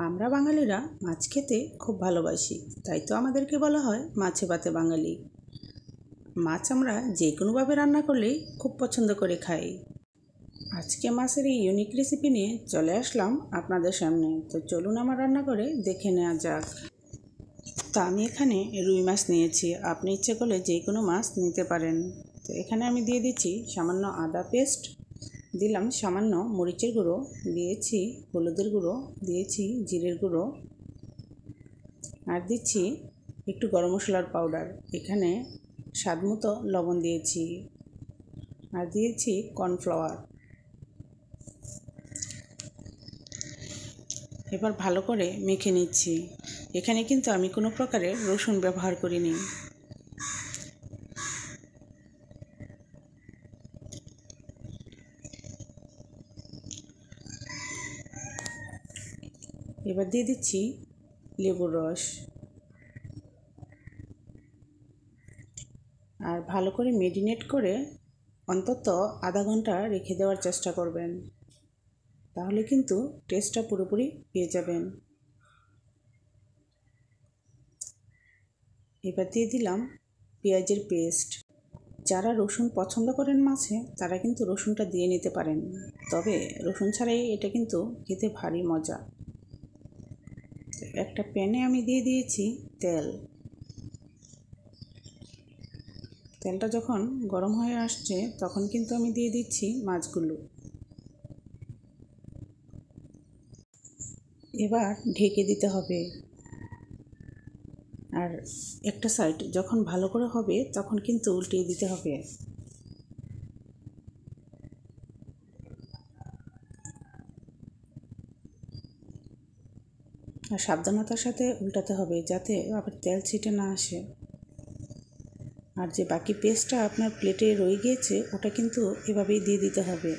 আমরা বাঙালিরা মাছ খেতে খুব ভালোবাসি, তাই তো আমাদেরকে বলা হয় মাছে ভাতে বাঙালি। মাছ আমরা যে কোনোভাবে রান্না করলেই খুব পছন্দ করে খাই। আজকে মাছের এই ইউনিক রেসিপি নিয়ে চলে আসলাম আপনাদের সামনে। তো চলুন আমার রান্না করে দেখে নেওয়া যাক। তো আমি এখানে রুই মাছ নিয়েছি, আপনি ইচ্ছে করলে যে কোনো মাছ নিতে পারেন। তো এখানে আমি দিয়ে দিচ্ছি সামান্য আদা পেস্ট, দিলাম সামান্য মরিচের গুঁড়ো, দিয়েছি হলুদের গুঁড়ো, দিয়েছি জিরের গুঁড়ো, আর দিচ্ছি একটু গরম মশলার পাউডার। এখানে স্বাদ মতো লবণ দিয়েছি, আর দিয়েছি কর্নফ্লাওয়ার। এবার ভালো করে মেখে নিচ্ছি। এখানে কিন্তু আমি কোনো প্রকারের রসুন ব্যবহার করিনি। এবার দিয়ে দিচ্ছি লেবুর রস, আর ভালো করে মেরিনেট করে অন্তত আধা ঘন্টা রেখে দেওয়ার চেষ্টা করবেন, তাহলে কিন্তু টেস্টটা পুরোপুরি পেয়ে যাবেন। এবার দিয়ে দিলাম পেঁয়াজের পেস্ট। যারা রসুন পছন্দ করেন মাছে, তারা কিন্তু রসুনটা দিয়ে নিতে পারেন, তবে রসুন ছাড়াই এটা কিন্তু খেতে ভারী মজা। একটা প্যানে আমি দিয়ে দিয়েছি তেল। তেলটা যখন গরম হয়ে আসছে, তখন কিন্তু আমি দিয়ে দিচ্ছি মাছগুলো। এবার ঢেকে দিতে হবে, আর একটা সাইড যখন ভালো করে হবে তখন কিন্তু উল্টিয়ে দিতে হবে। আর সাবধানতার সাথে উল্টাতে হবে, যাতে আবার তেল ছিটে না আসে। আর যে বাকি পেস্টটা আপনার প্লেটে রয়ে গিয়েছে, ওটা কিন্তু এভাবেই দিয়ে দিতে হবে।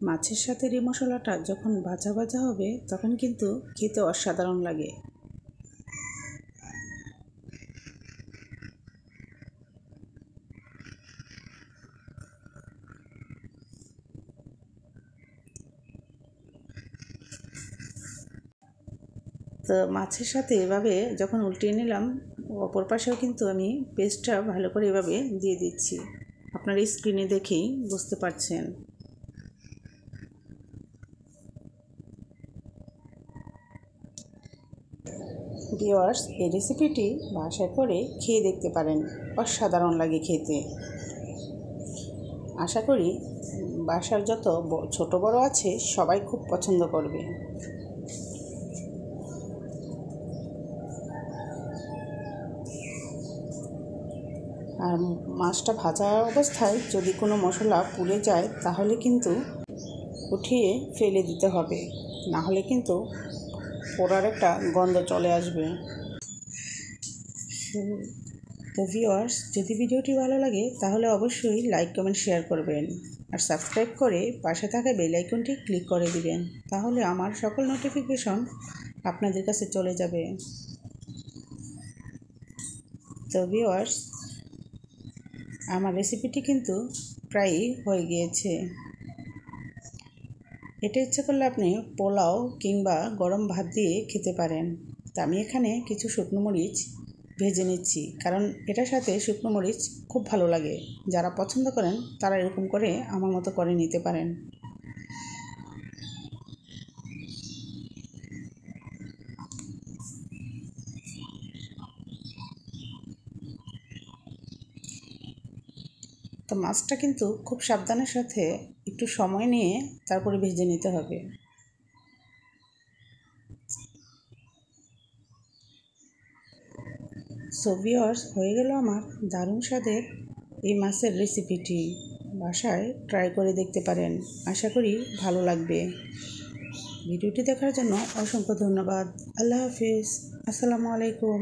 মাছের সাথে এই মশলাটা যখন ভাজা ভাজা হবে, তখন কিন্তু খেতে অসাধারণ লাগে। তো মাছের সাথে এভাবে যখন উল্টিয়ে নিলাম, অপর পাশেও কিন্তু আমি পেস্টটা ভালো করে এভাবে দিয়ে দিচ্ছি। আপনার স্ক্রিনে দেখেই বুঝতে পারছেন। ভিউয়ার্স, এই রেসিপিটি বাসায় করে খেয়ে দেখতে পারেন, অসাধারণ লাগে খেতে। আশা করি বাসার যত ছোট বড় আছে সবাই খুব পছন্দ করবে। আর মাছটা ভাজা অবস্থায় যদি কোনো মশলা পুড়ে যায়, তাহলে কিন্তু উঠিয়ে ফেলে দিতে হবে, না হলে কিন্তু পোড়ার একটা গন্ধ চলে আসবে। তো ভিউয়ার্স, যদি ভিডিওটি ভালো লাগে তাহলে অবশ্যই লাইক কমেন্ট শেয়ার করবেন, আর সাবস্ক্রাইব করে পাশে থাকা বেল আইকনটি ক্লিক করে দিবেন, তাহলে আমার সকল নোটিফিকেশন আপনাদের কাছে চলে যাবে। তো ভিউয়ার্স, আমার রেসিপিটি কিন্তু প্রায়ই হয়ে গিয়েছে। এটা ইচ্ছে করলে আপনি পোলাও কিংবা গরম ভাত দিয়ে খেতে পারেন। তা আমি এখানে কিছু শুকনো মরিচ ভেজে নিচ্ছি, কারণ এটার সাথে শুকনো মরিচ খুব ভালো লাগে। যারা পছন্দ করেন তারা এরকম করে আমার মতো করে নিতে পারেন। তো মাছটা কিন্তু খুব সাবধানের সাথে একটু সময় নিয়ে তারপরে ভেজে নিতে হবে। সো ভিউয়ার্স, হয়ে গেল আমার দারুণ স্বাদের এই মাছের রেসিপিটি। বাসায় ট্রাই করে দেখতে পারেন, আশা করি ভালো লাগবে। ভিডিওটি দেখার জন্য অসংখ্য ধন্যবাদ। আল্লাহ হাফিজ, আসসালামু আলাইকুম।